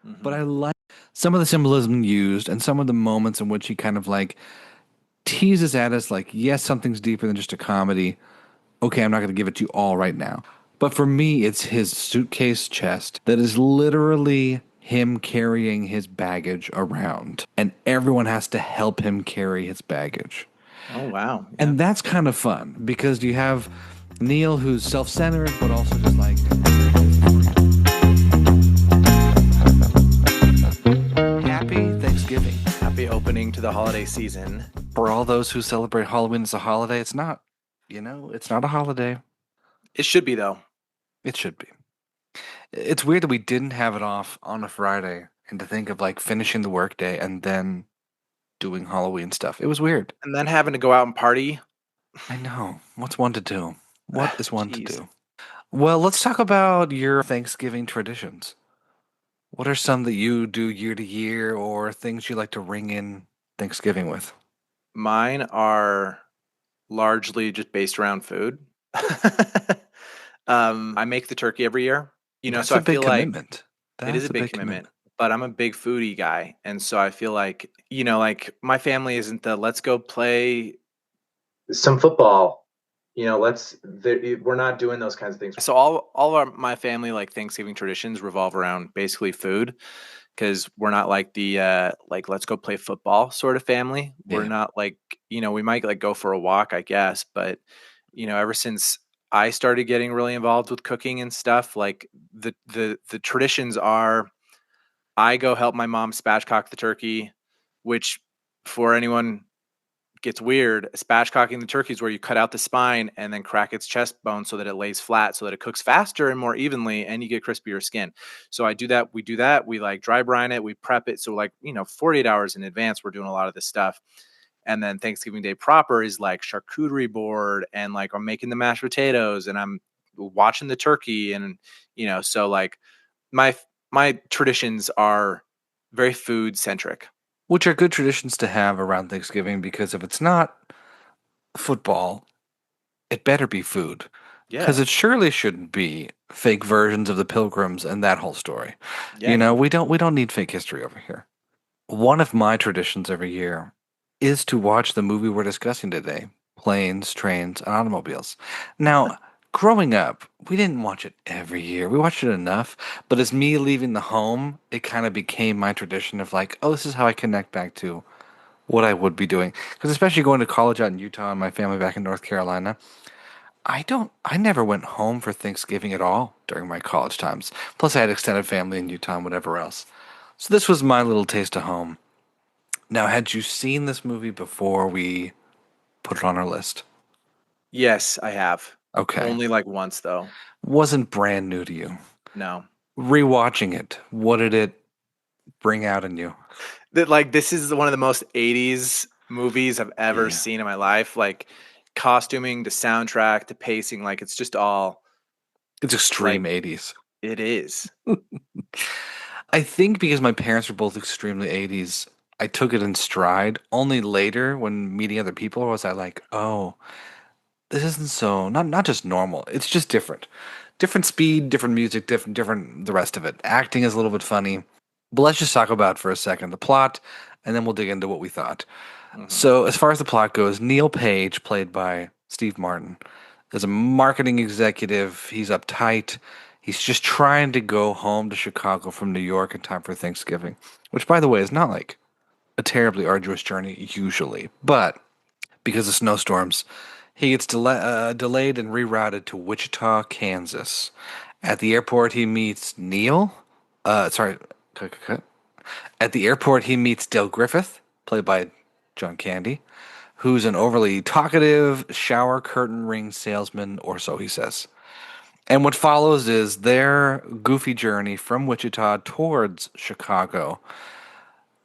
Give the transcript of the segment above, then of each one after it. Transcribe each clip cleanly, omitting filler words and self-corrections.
but Hmm. I like some of the symbolism used and some of the moments in which he kind of like teases at us like, yes, something's deeper than just a comedy. Okay, I'm not going to give it to you all right now. But for me, it's his suitcase chest that is literally him carrying his baggage around, and everyone has to help him carry his baggage. Oh wow, yeah. And that's kind of fun because you have Neil who's self centered, but also just like happy Thanksgiving. Happy opening to the holiday season. For all those who celebrate Halloween as a holiday, it's not. It's not a holiday. It should be though. It should be. It's weird that we didn't have it off on a Friday and to think of like finishing the workday and then doing Halloween stuff. It was weird. And then having to go out and party. I know. What's one to do? What is one to Jeez. do? Well, let's talk about your Thanksgiving traditions. What are some that you do year to year or things you like to ring in Thanksgiving with? Mine are largely just based around food. I make the turkey every year, so That's a I big feel like commitment. it is a That's a big big commitment, commitment. but I'm a big foodie guy. And so I feel like, like my family isn't the let's go play some football. We're not doing those kinds of things. So all of my family like Thanksgiving traditions revolve around basically food because we're not like the like let's go play football sort of family. We're Yeah. not like, we might like go for a walk, I guess, but ever since I started getting really involved with cooking and stuff, like the traditions are I go help my mom spatchcock the turkey, which for anyone gets weird. Spatchcocking the turkey is where you cut out the spine and then crack its chest bone so that it lays flat, so that it cooks faster and more evenly, and you get crispier skin. So I do that. We do that. We like dry brine it. We prep it. So like 48 hours in advance, we're doing a lot of this stuff. And then Thanksgiving Day proper is like charcuterie board, and like I'm making the mashed potatoes, and I'm watching the turkey, and so like my my traditions are very food centric. Which are good traditions to have around Thanksgiving because if it's not football, it better be food. Because Yeah. it surely shouldn't be fake versions of the Pilgrims and that whole story. Yeah, no. We don't need fake history over here. One of my traditions every year is to watch the movie we're discussing today, Planes, Trains, and Automobiles. Now, growing up, we didn't watch it every year. We watched it enough, but as me leaving the home, it kind of became my tradition of like, oh, this is how I connect back to what I would be doing. Because especially going to college out in Utah and my family back in North Carolina, I never went home for Thanksgiving at all during my college times. Plus, I had extended family in Utah and whatever else. So this was my little taste of home. Now, had you seen this movie before we put it on our list? Yes, I have. Okay. Only like once though. Wasn't brand new to you. No. Rewatching it, what did it bring out in you? That like this is one of the most 80s movies I've ever Yeah. seen in my life. Like costuming to soundtrack to pacing, like it's just all It's like extreme 80s. it is. I think because my parents were both extremely 80s, I took it in stride. Only later, when meeting other people, was I like, oh, this isn't so not just normal. It's just different. Different speed, different music, different the rest of it. Acting is a little bit funny. But let's just talk about for a second the plot, and then we'll dig into what we thought. Mhm. So, as far as the plot goes, Neil Page, played by Steve Martin, is a marketing executive. He's uptight. He's just trying to go home to Chicago from New York in time for Thanksgiving, which, by the way, is not like a terribly arduous journey usually. But because of snowstorms, he gets delayed and rerouted to Wichita, Kansas. At the airport, he meets Neil. Sorry, cut, cut, cut. At the airport, he meets Dale Griffith, played by John Candy, who's an overly talkative shower curtain ring salesman, or so he says. And what follows is their goofy journey from Wichita towards Chicago,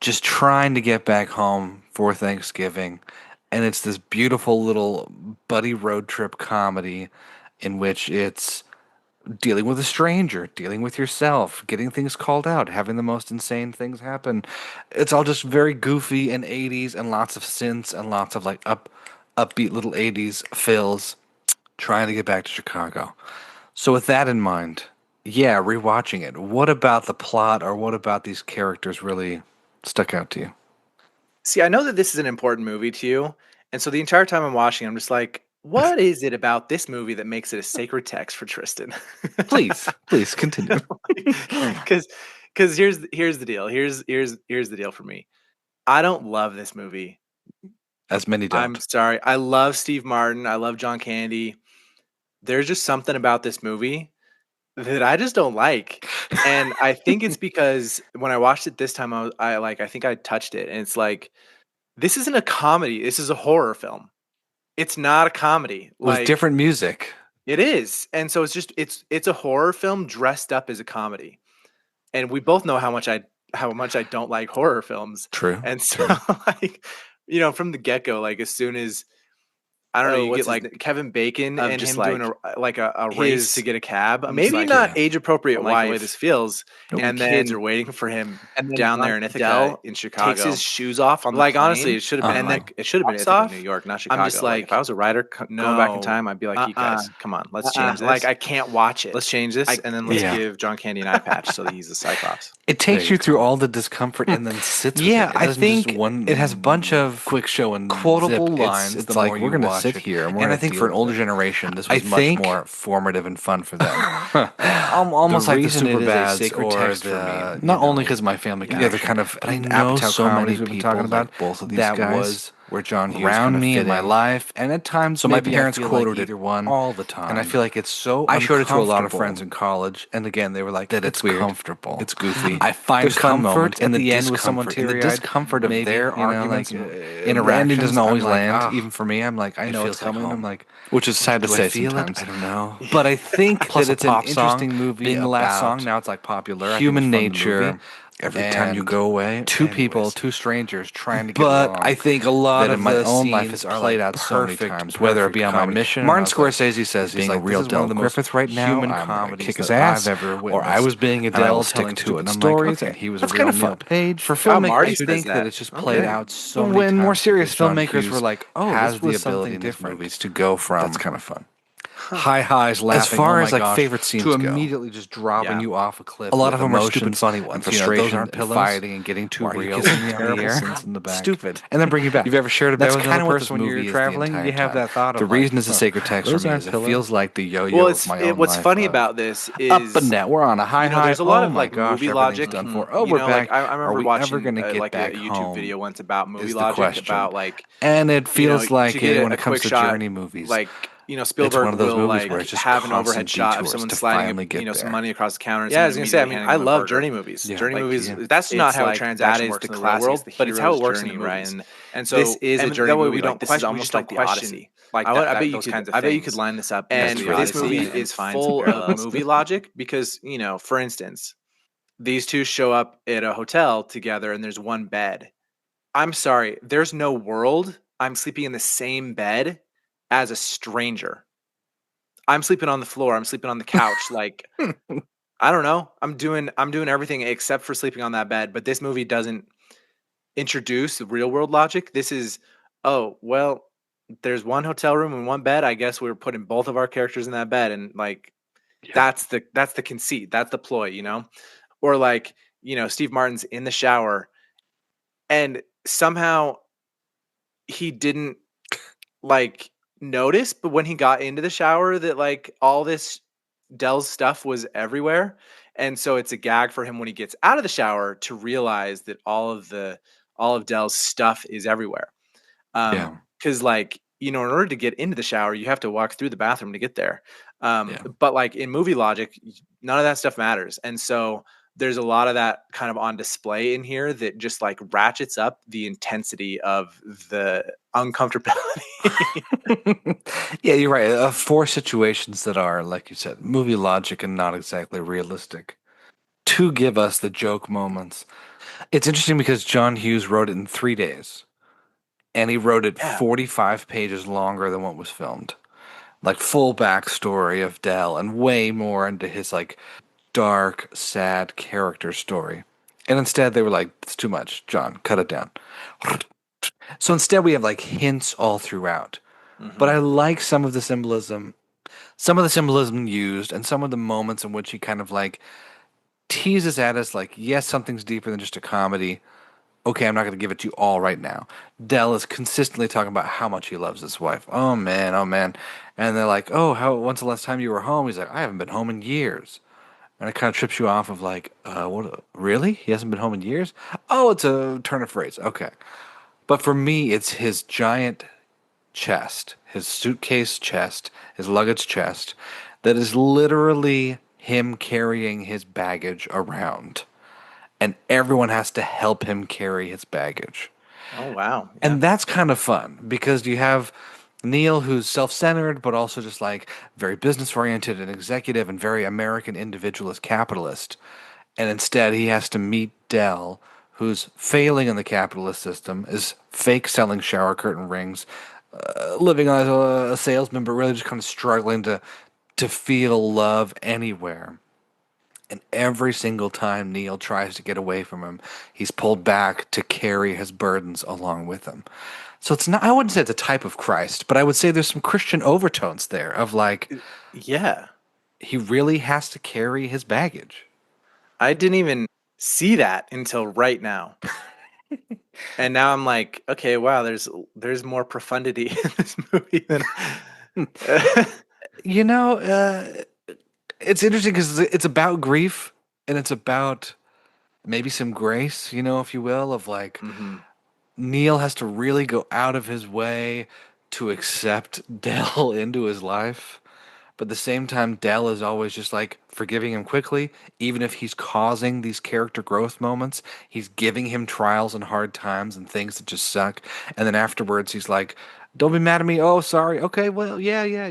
just trying to get back home for Thanksgiving. And it's this beautiful little buddy road trip comedy in which it's dealing with a stranger, dealing with yourself, getting things called out, having the most insane things happen. It's all just very goofy and 80s and lots of synths and lots of like upbeat little 80s fills trying to get back to Chicago. So with that in mind, Yeah, rewatching it. What about the plot or what about these characters really stuck out to you? See, I know that this is an important movie to you, and so the entire time I'm watching, I'm just like, what is it about this movie that makes it a sacred text for Tristan? Please continue. Because here's the deal. Here's the deal for me. I don't love this movie. As many I'm don't. sorry. I love Steve Martin. I love John Candy. There's just something about this movie that I just don't like. And I think it's because when I watched it this time, I think I touched it, and it's like this isn't a comedy. This is a horror film. It's not a comedy. With Like different music. it is. And so it's a horror film dressed up as a comedy. And we both know how much I don't like horror films. True. And so True. like from the get-go, like as soon as I don't know, you What's get his like Kevin Bacon of and just him doing a race to his get a cab. I'm just maybe like, not age appropriate don't like the way wife, this feels, and kids then are waiting for him and then down John there in Ithaca Dell in takes Chicago. his shoes off on the Like, honestly, plane, it should have been and then like it should have been pops Ithaca, off. New York, not I'm Chicago. just Like, if I like, was a writer going back in no, time, I'd be like, you guys, come on, let's change this. like I can't watch it. Let's change this, I and then let's Yeah. give John Candy an eye patch so that he's a Cyclops. It takes There you you through go. all the discomfort and then sits with Yeah, it. It I doesn't just think one. it has a bunch of quick show and quotable zip. lines It's the like more we're you gonna watch sit it. here and we're And gonna I think deal for an with older it. generation, this I was much think more formative and fun for them. almost The like the reason it is a Superbads sacred or text for me, the not only because because my family yeah, they're connection, kind of but I know Apatow so many comedies we've people been talking about like both of these that guys was where John Hughes around kind of me fit in my in. life, and at times So my maybe parents I feel quoted like it either one, all the time, and I feel like it's so I showed it to a lot of uncomfortable friends in college, and again, they were like, that "It's it's weird, comfortable, it's goofy. I find There's fun comfort moments in at the the end with someone discomfort, in the teary-eyed, discomfort of maybe, their you know, arguments like and the ending doesn't interactions. always I'm like, land, ah, even for me. I'm like, I it know it's feels like coming. I'm home. like, Which is sad to do I say feel sometimes. it? I don't know. But I think Plus that a it's an pop song interesting movie being the last song. about Now it's like popular. I think human it's from the nature. movie. Every time you And go away, two people, anyways. two strangers trying to get But along. I think a lot That in of my the own life scenes is are played like out so many perfect, times, whether it be on my comedy. mission. Martin I was like, Scorsese says he's being a like, real this is one Del of the most Griffith right now. human I'm gonna comedies kick his that ass, I've ever or witnessed. I was being And I will Adele stick telling to it. stupid And I'm stories, like, and okay, he was that's a real kind of Neil fun. Page. For Wow, filmmaking, I Marty does think that that. it's just played Okay. out so But many when more times serious because John filmmakers Hughes were like, "Oh, has this the was ability something in his different," movies to go from that's kind of fun. High highs, laughing. as far oh as my like gosh, favorite scenes to go. immediately just dropping Yeah. you off a cliff. A lot with of them are stupid, emotions funny and ones. frustration, Those aren't and pillows. fighting and getting too Why are you real. kissing me out of the Terrible air? scenes in the back. Stupid. And then bring you back. You've ever shared a bed That's with kind another of what this person when movie you're is the traveling? entire You have time. that thought The of reason like, it's a sacred text for those me aren't is it pillows. feels like the yo-yo Well, of my own what's life. funny about this Up and is down. We're on a high high. there's a lot Oh of my like gosh, movie everything's logic. done for. Oh, we're Like back. I Are remember we ever watching going to get like back a YouTube home? video once about movie Is the logic question. about like And it feels like to get when a it comes quick to shot, journey movies, like it's Spielberg one of those will movies where like it's just have an constant overhead shot of detours someone to sliding finally get some there. money across the counter. And Yeah, I was someone gonna say. I immediately mean, handing I them a love burger. journey movies. Yeah, Journey like movies. yeah. That's not how a like, transaction that is works the in the real classiest, world, the but it's how it hero's works in journey, the right? movies. And This so is a journey that way movie. we don't Like this is question. We almost just don't like the question. Odyssey. Like I that. bet you Those could. kinds of I bet you things. could line this up next And to the this Odyssey movie and is find some full of parallels. movie logic because for instance, these two show up at a hotel together, and there's one bed. I'm sorry, there's no world I'm sleeping in the same bed as a stranger. I'm sleeping on the floor. I'm sleeping on the couch. Like I don't know. I'm doing everything except for sleeping on that bed. But this movie doesn't introduce the real world logic. This is, oh well, there's one hotel room and one bed. I guess we're putting both of our characters in that bed, and like Yeah. that's the conceit. That's the ploy, Or like Steve Martin's in the shower, and somehow he didn't like notice, but when he got into the shower that like all this Dell's stuff was everywhere. And so it's a gag for him when he gets out of the shower to realize that all of Dell's stuff is everywhere. Yeah. Cause like, in order to get into the shower, you have to walk through the bathroom to get there. Yeah. But like in movie logic, none of that stuff matters. And so there's a lot of that kind of on display in here that just like ratchets up the intensity of the uncomfortability. Yeah, you're right. Four situations that are, like you said, movie logic and not exactly realistic to give us the joke moments. It's interesting because John Hughes wrote it in 3 days, and he wrote it Yeah. 45 pages longer than what was filmed. Like full backstory of Dell and way more into his like dark, sad character story. And instead they were like, it's too much, John, cut it down. So instead we have like hints all throughout. But I like some of the symbolism. some of the symbolism used and some of the moments in which he kind of like teases at us like, yes, something's deeper than just a comedy. Okay, I'm not going to give it to you all right now. Dell is consistently talking about how much he loves his wife. Oh man, oh man. And they're like, oh, when's the last time you were home? He's like, I haven't been home in years. And it kind of trips you off of like, what, really? He hasn't been home in years? Oh, it's a turn of phrase. Okay. But for me, it's his giant chest, his suitcase chest, his luggage chest, that is literally him carrying his baggage around. And everyone has to help him carry his baggage. Oh wow. Yeah. And that's kind of fun because you have Neil, who's self centered, but also just like very business oriented and executive and very American individualist capitalist. And instead, he has to meet Dell, who's failing in the capitalist system, is fake selling shower curtain rings, living as a salesman, but really just kind of struggling to feel love anywhere. And every single time Neil tries to get away from him, he's pulled back to carry his burdens along with him. So it's not, I wouldn't say it's a type of Christ, but I would say there's some Christian overtones there of like, Yeah. he really has to carry his baggage. I didn't even see that until right now. And now I'm like, okay, wow, there's more profundity in this movie than You know, it's interesting because it's about grief and it's about maybe some grace, if you will, of like Mhm. Neil has to really go out of his way to accept Dell into his life. But at the same time, Dell is always just like forgiving him quickly, even if he's causing these character growth moments. He's giving him trials and hard times and things that just suck. And then afterwards, he's like, don't be mad at me. Oh, sorry. Okay, well, yeah, yeah,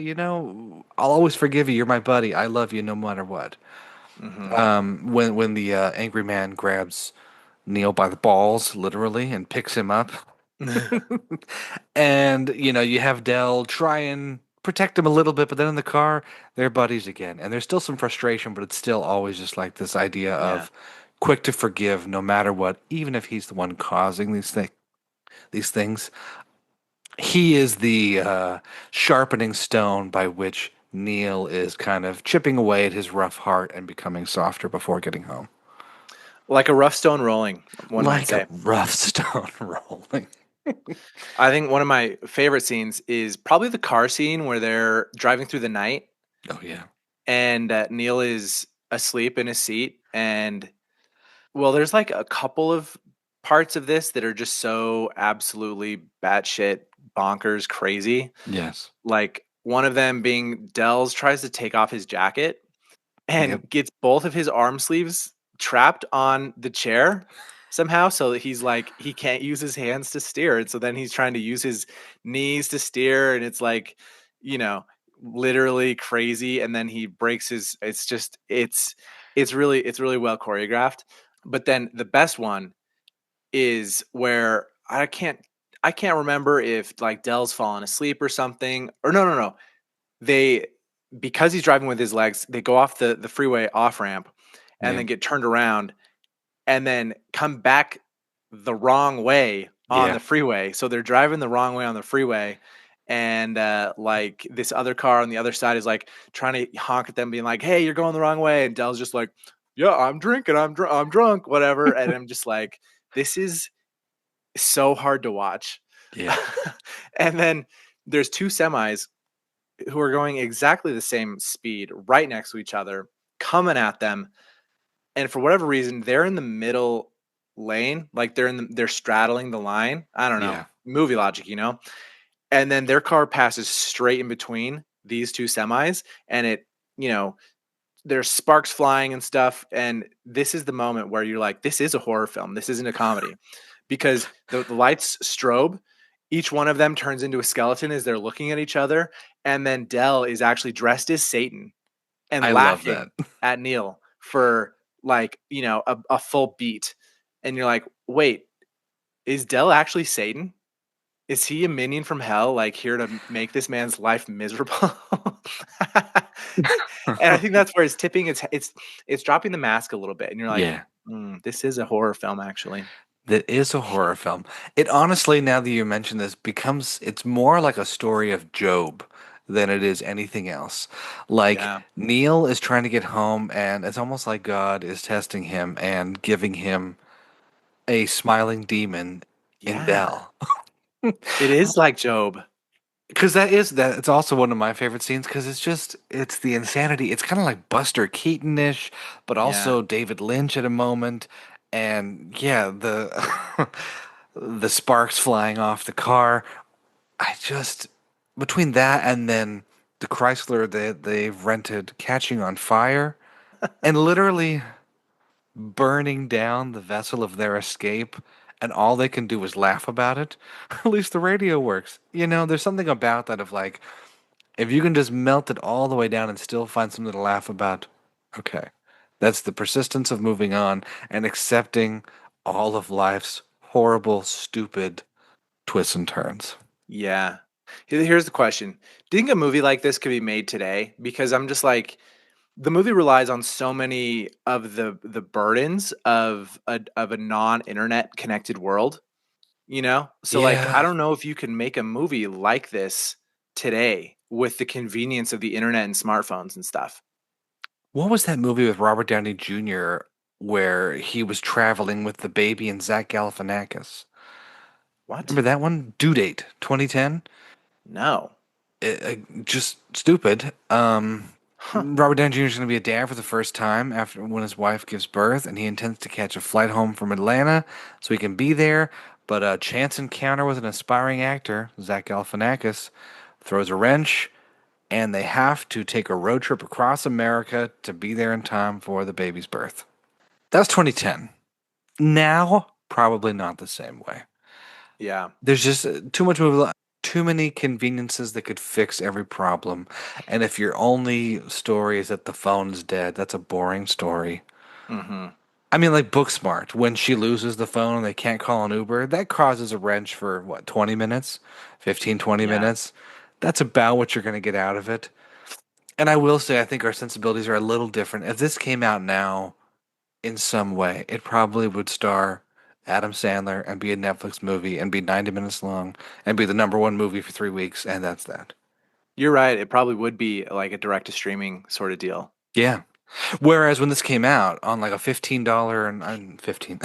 I'll always forgive you. You're my buddy. I love you no matter what. Mhm. When the angry man grabs Neil by the balls, literally, and picks him up. And, you have Dell try and protect him a little bit, but then in the car, they're buddies again. And there's still some frustration, but it's still always just like this idea Yeah. of quick to forgive no matter what, even if he's the one causing these things. He is the sharpening stone by which Neil is kind of chipping away at his rough heart and becoming softer before getting home. Like a rough stone rolling, one might Like a say. rough stone rolling. I think one of my favorite scenes is probably the car scene where they're driving through the night Oh, yeah. and Neil is asleep in his seat. And well, there's like a couple of parts of this that are just so absolutely batshit bonkers crazy. Yes. Like one of them being Dells tries to take off his jacket Yep. and gets both of his arm sleeves trapped on the chair somehow, so that he's like he can't use his hands to steer, and so then he's trying to use his knees to steer, and it's like, you know literally crazy. And then he breaks his it's just it's really well choreographed. But then the best one is where I can't remember if like Dell's fallen asleep or something, or no, they because he's driving with his legs, they go off the freeway off ramp and Yep. then get turned around and then come back the wrong way on Yeah. the freeway. So they're driving the wrong way on the freeway. And like this other car on the other side is like trying to honk at them, being like, "Hey, you're going the wrong way." And Dell's just like, "Yeah, I'm drinking. I'm drunk, whatever." And I'm just like, this is so hard to watch. Yeah. And then there's two semis who are going exactly the same speed right next to each other, coming at them. And for whatever reason, they're in the middle lane, like they're straddling the line. I don't know, Yeah. movie logic. And then their car passes straight in between these two semis, and you know, there's sparks flying and stuff. And this is the moment where you're like, this is a horror film. This isn't a comedy, because the lights strobe. Each one of them turns into a skeleton as they're looking at each other. And then Dell is actually dressed as Satan and I love that. laughing at Neil for like, a full beat. And you're like, wait, is Dell actually Satan? Is he a minion from hell, like here to make this man's life miserable? And I think that's where it's tipping. It's dropping the mask a little bit, and you're like, Yeah. this is a horror film, actually. That is a horror film. It honestly, now that you mention this, it's more like a story of Job than it is anything else. Like Yeah. Neil is trying to get home, and it's almost like God is testing him and giving him a smiling demon in Yeah. Belle. It is like Job. Because that it's also one of my favorite scenes because it's the insanity. It's kind of like Buster Keaton-ish, but Yeah. also David Lynch at a moment. And yeah, the the sparks flying off the car. I just between that and then the Chrysler that they've rented catching on fire and literally burning down the vessel of their escape, and all they can do is laugh about it. At least the radio works. There's something about that of like, if you can just melt it all the way down and still find something to laugh about, okay. That's the persistence of moving on and accepting all of life's horrible, stupid twists and turns. Yeah. Here's the question. Do you think a movie like this could be made today? Because I'm just like, the movie relies on so many of the burdens of a non-internet connected world, you know? So like I Yeah. don't know if you can make a movie like this today with the convenience of the internet and smartphones and stuff. What was that movie with Robert Downey Jr. where he was traveling with the baby and Zach Galifianakis? What? Remember that one? Due Date, 2010. No. Just stupid. Huh. Robert Downey Jr. is going to be a dad for the first time after when his wife gives birth, and he intends to catch a flight home from Atlanta so he can be there. But a chance encounter with an aspiring actor, Zach Galifianakis, throws a wrench, and they have to take a road trip across America to be there in time for the baby's birth. That was 2010. Now, probably not the same way. Yeah. There's just too much movie, too many conveniences that could fix every problem. And if your only story is that the phone's dead, that's a boring story. Mhm. I mean, like Booksmart, when she loses the phone and they can't call an Uber, that causes a wrench for what, 20 minutes? 15, 20 Yeah. minutes? That's about what you're going to get out of it. And I will say, I think our sensibilities are a little different. If this came out now, in some way, it probably would star Adam Sandler and be a Netflix movie and be 90 minutes long and be the number one movie for 3 weeks, and that's that. You're right. It probably would be like a direct to streaming sort of deal. Yeah. Whereas when this came out on like a $15 and 15,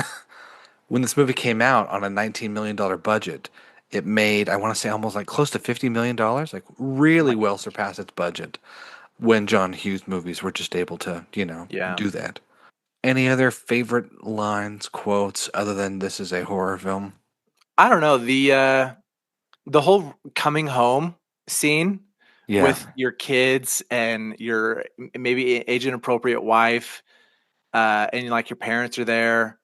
when this movie came out on a $19 million budget, it made, I want to say almost like close to $50 million, like Oh really my well gosh. surpassed its budget when John Hughes movies were just able to, Yeah. do that. Any other favorite lines, quotes, other than this is a horror film? I don't know, the whole coming home scene Yeah. with your kids and your maybe age inappropriate wife, and like your parents are there.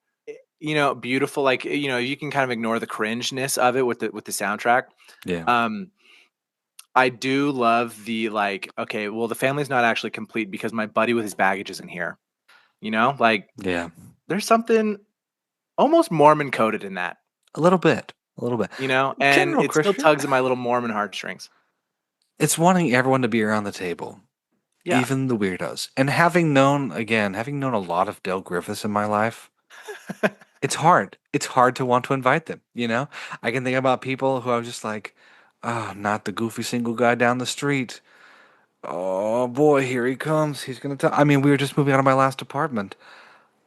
Beautiful. Like you can kind of ignore the cringeness of it with the soundtrack. Yeah. Um, I do love the like. Okay, well, the family's not actually complete because my buddy with his baggage isn't here. Like Yeah. there's something almost Mormon coded in that. A little bit. A little bit. And General it still Christian. tugs at my little Mormon heartstrings. It's wanting everyone to be around the table, Yeah. even the weirdos. And having known a lot of Dale Griffiths in my life, it's hard. It's hard to want to invite them. I can think about people who I was just like, oh, not the goofy single guy down the street. Oh boy, here he comes. He's gonna tell. I mean, we were just moving out of my last apartment,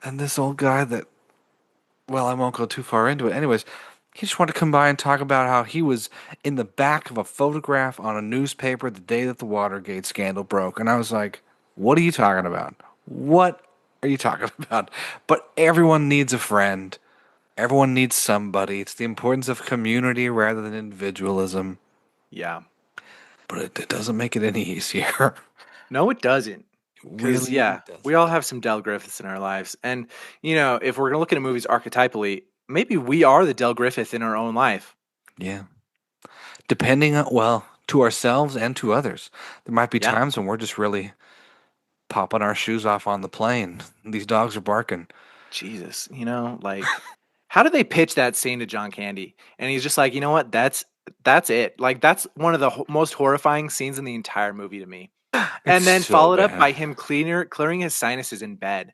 and this old guy that, well, I won't go too far into it. Anyways, he just wanted to come by and talk about how he was in the back of a photograph on a newspaper the day that the Watergate scandal broke. And I was like, what are you talking about? What are you talking about? But everyone needs a friend. Everyone needs somebody. It's the importance of community rather than individualism. Yeah. But it doesn't make it any easier. No, it doesn't. It Because, really yeah, we doesn't. all have some Del Griffiths in our lives. And, if we're going to look at movies archetypally, maybe we are the Del Griffith in our own life. Yeah. Depending on, well, to ourselves and to others. There might be Yeah. times when we're just really popping our shoes off on the plane. These dogs are barking. Jesus. Like, how did they pitch that scene to John Candy? And he's just like, you know what? That's it. Like, that's one of the most horrifying scenes in the entire movie to me. It's And then so followed up bad. by him clearing his sinuses in bed.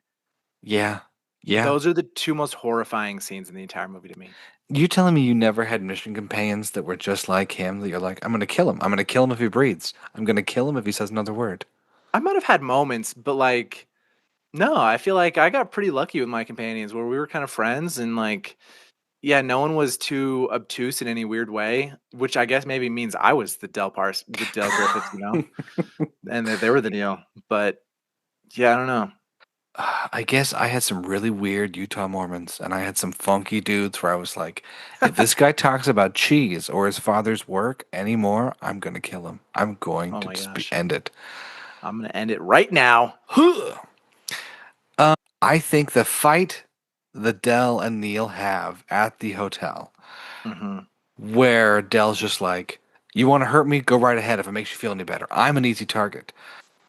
Yeah. Yeah. Those are the two most horrifying scenes in the entire movie to me. You telling me you never had mission companions that were just like him, that you're like, I'm gonna kill him. I'm gonna kill him if he breathes. I'm gonna kill him if he says another word. I might have had moments, but like, no, I feel like I got pretty lucky with my companions where we were kind of friends and like, yeah, no one was too obtuse in any weird way, which I guess maybe means I was the Del Griffiths, and they were the Neil. But yeah, I don't know. I guess I had some really weird Utah Mormons, and I had some funky dudes where I was like, if this guy talks about cheese or his father's work anymore, I'm gonna kill him. I'm going Oh to my just gosh, end it. I'm gonna end it right now. I think the fight that Dell and Neil have at the hotel, Hmm. where Dell's just like, you want to hurt me? Go right ahead if it makes you feel any better. I'm an easy target.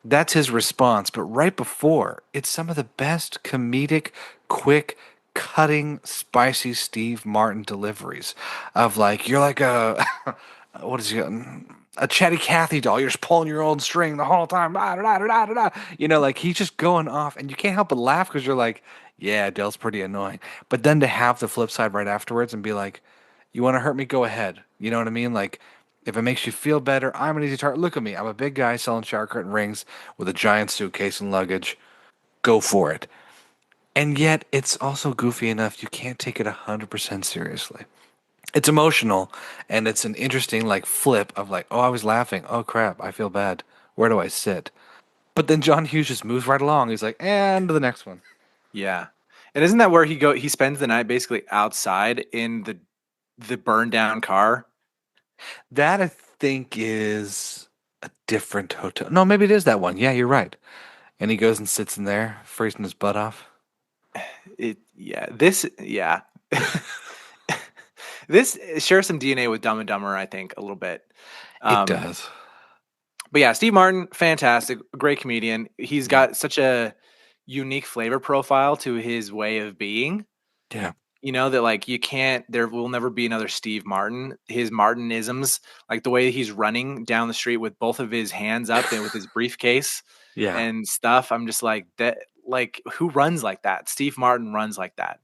That's his response. But right before, it's some of the best comedic, quick, cutting, spicy Steve Martin deliveries of like, you're like a, what is he, a chatty Cathy doll. You're just pulling your own string the whole time. Da, da, da, da, da, da. Like he's just going off and you can't help but laugh because you're like, yeah, Dell's pretty annoying. But then to have the flip side right afterwards and be like, you want to hurt me? Go ahead. You know what I mean? Like, if it makes you feel better, I'm an easy target. Look at me. I'm a big guy selling shower curtain rings with a giant suitcase and luggage. Go for it. And yet, it's also goofy enough you can't take it 100% seriously. It's emotional, and it's an interesting, like, flip of, like, oh, I was laughing. Oh, crap. I feel bad. Where do I sit? But then John Hughes just moves right along. He's like, and the next one. Yeah, and isn't that where he spends the night basically outside in the burned down car? That, I think, is a different hotel. No, maybe it is that one. Yeah, you're right. And he goes and sits in there, freezing his butt off. Yeah. This shares some DNA with Dumb and Dumber, I think, a little bit. It Um, does. but yeah, Steve Martin, fantastic, great comedian. He's Yeah. got such a unique flavor profile to his way of being. Yeah. That like there will never be another Steve Martin. His Martinisms, like the way he's running down the street with both of his hands up and with his briefcase Yeah. and stuff. I'm just like that. Like who runs like that? Steve Martin runs like that.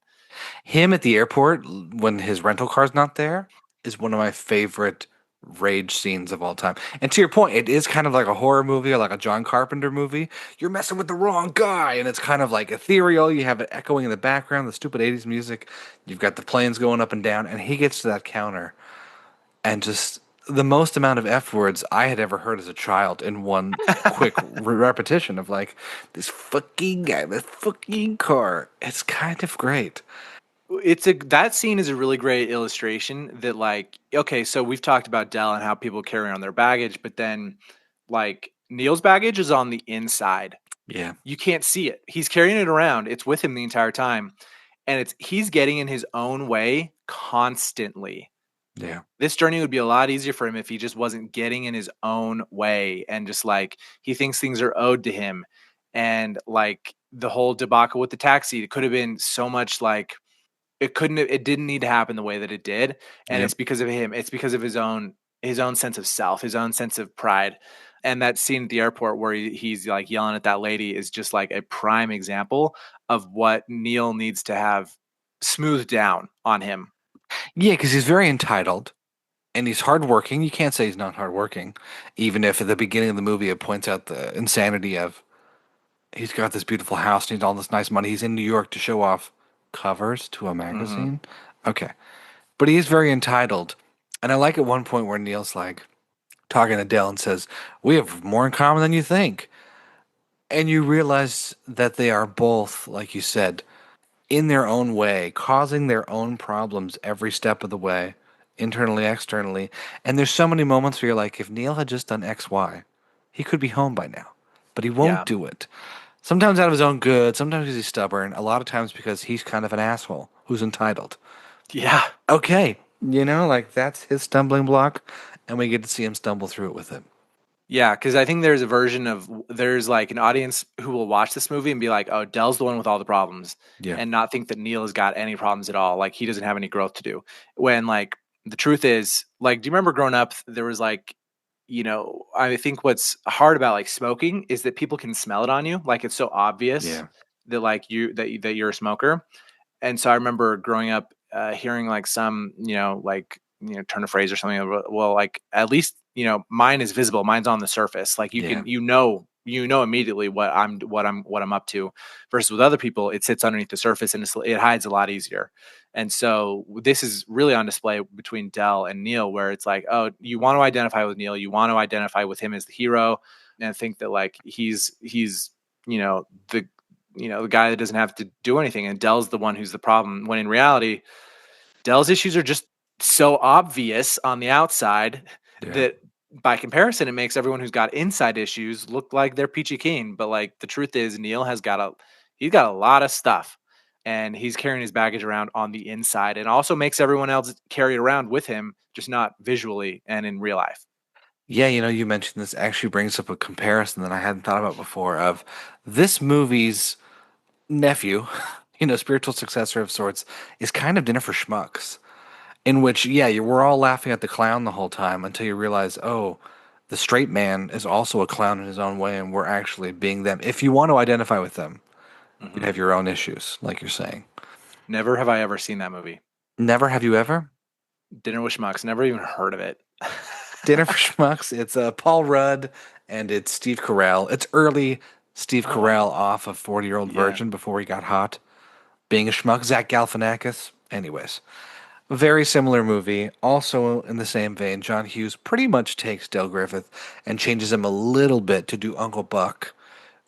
Him at the airport when his rental car's not there is one of my favorite rage scenes of all time. And to your point, it is kind of like a horror movie or like a John Carpenter movie. You're messing with the wrong guy, and it's kind of like ethereal. You have it echoing in the background, the stupid 80s music. You've got the planes going up and down, and he gets to that counter and just the most amount of F words I had ever heard as a child in one quick repetition of like this fucking guy, this fucking car. It's kind of great. That scene is a really great illustration that like okay, so we've talked about Dell and how people carry on their baggage, but then like Neil's baggage is on the inside. Yeah, You can't see it. He's carrying it around. It's with him the entire time, and he's getting in his own way constantly. yeah. This journey would be a lot easier for him if he just wasn't getting in his own way and just like he thinks things are owed to him. And like the whole debacle with the taxi, it could have been so much like it didn't need to happen the way that it did. And Yep. it's because of him. It's because of his own sense of self, his own sense of pride. And that scene at the airport where he's like yelling at that lady is just like a prime example of what Neil needs to have smoothed down on him. Yeah, because he's very entitled and he's hardworking. You can't say he's not hardworking, even if at the beginning of the movie it points out the insanity of he's got this beautiful house, needs all this nice money. He's in New York to show off covers to a Hmm. magazine. Okay. But he is very entitled. And I like at one point where Neil's like talking to Dell and says, we have more in common than you think. And you realize that they are both, like you said, in their own way, causing their own problems every step of the way, internally, externally. And there's so many moments where you're like, if Neil had just done X, Y, he could be home by now. But he won't Yeah. do it. Sometimes out of his own good, sometimes because he's stubborn, a lot of times because he's kind of an asshole who's entitled. Yeah. Okay, like that's his stumbling block, and we get to see him stumble through it with it. Yeah, because I think there's like an audience who will watch this movie and be like, "Oh, Dell's the one with all the problems," Yeah. and not think that Neil has got any problems at all. Like he doesn't have any growth to do. When like the truth is, like, do you remember growing up? There was like, I think what's hard about like smoking is that people can smell it on you. Like it's so obvious Yeah. that like that you're a smoker. And so I remember growing up hearing like some, turn of phrase or something. Well, like at least, mine is visible. Mine's on the surface. Like you Yeah. can, immediately what I'm up to, versus with other people, it sits underneath the surface and it hides a lot easier. And so this is really on display between Del and Neil, where it's like, oh, you want to identify with Neil, you want to identify with him as the hero, and think that like he's the the guy that doesn't have to do anything, and Dell's the one who's the problem. When in reality, Dell's issues are just so obvious on the outside Yeah. that by comparison, it makes everyone who's got inside issues look like they're peachy keen. But like the truth is, Neil he's got a lot of stuff, and he's carrying his baggage around on the inside, and also makes everyone else carry it around with him, just not visually and in real life. Yeah, you mentioned this actually brings up a comparison that I hadn't thought about before of this movie's nephew, spiritual successor of sorts, is kind of Dinner for Schmucks, in which, yeah, we're all laughing at the clown the whole time until you realize, oh, the straight man is also a clown in his own way, and we're actually being them. If you want to identify with them, you Mhm. have your own issues, like you're saying. Never have I ever seen that movie. Never have you ever? Dinner with Schmucks. Never even heard of it. Dinner for Schmucks. It's Paul Rudd and it's Steve Carell. It's early Steve Oh, wow. Carell off of 40-Year-Old Yeah. Virgin before he got hot. Being a schmuck. Zach Galifianakis. Anyways, very similar movie. Also in the same vein, John Hughes pretty much takes Del Griffith and changes him a little bit to do Uncle Buck,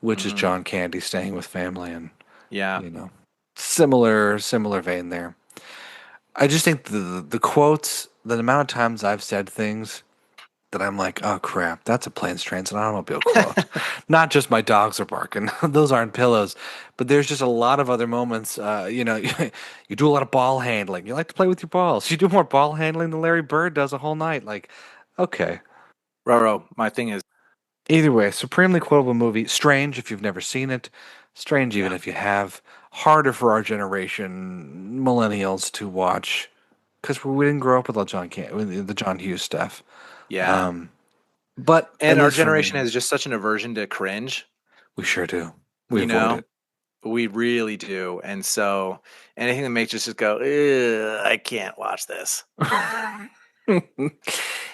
which is Mhm. John Candy staying with family, and Yeah. you know, similar vein there. I just think the quotes, the amount of times I've said things that I'm like, oh crap, that's a planes, trains, and automobile quote. Not just my dogs are barking; those aren't pillows. But there's just a lot of other moments. You do a lot of ball handling. You like to play with your balls. You do more ball handling than Larry Bird does a whole night. Like, okay. Roro, my thing is, Either way, supremely quotable movie. Strange if you've never seen it. Strange even yeah, if you have. Harder for our generation, millennials, to watch because we didn't grow up with with the John Hughes stuff. yeah. Um, but at And our least for generation me, has just such an aversion to cringe, we sure do. We you avoid know? it. We really do. And so anything that makes us just go, "Ugh, I can't watch this."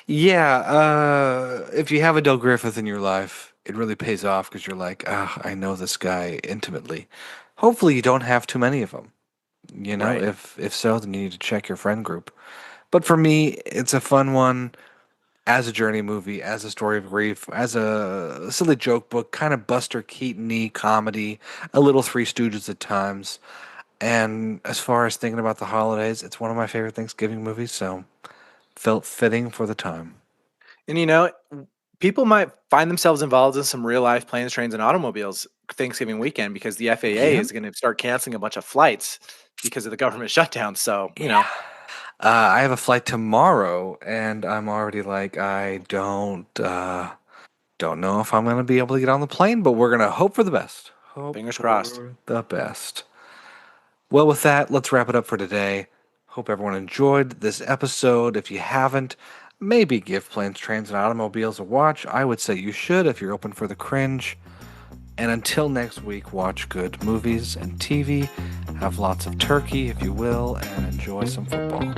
Yeah, if you have a Del Griffith in your life, it really pays off because you're like, ah, I know this guy intimately. Hopefully, you don't have too many of them. Right. If so, then you need to check your friend group. But for me, it's a fun one as a journey movie, as a story of grief, as a silly joke book, kind of Buster Keaton-y comedy, a little Three Stooges at times. And as far as thinking about the holidays, it's one of my favorite Thanksgiving movies, so felt fitting for the time. And people might find themselves involved in some real life planes, trains, and automobiles Thanksgiving weekend because the FAA Yeah. is going to start canceling a bunch of flights because of the government shutdown. So, Yeah. I have a flight tomorrow, and I'm already like, I don't know if I'm gonna be able to get on the plane, but we're gonna hope for the best. Hope fingers crossed. for the best. Well, with that, let's wrap it up for today. Hope everyone enjoyed this episode. If you haven't, maybe give Planes, Trains, and Automobiles a watch. I would say you should if you're open for the cringe. And until next week, watch good movies and TV, have lots of turkey if you will, and enjoy some football.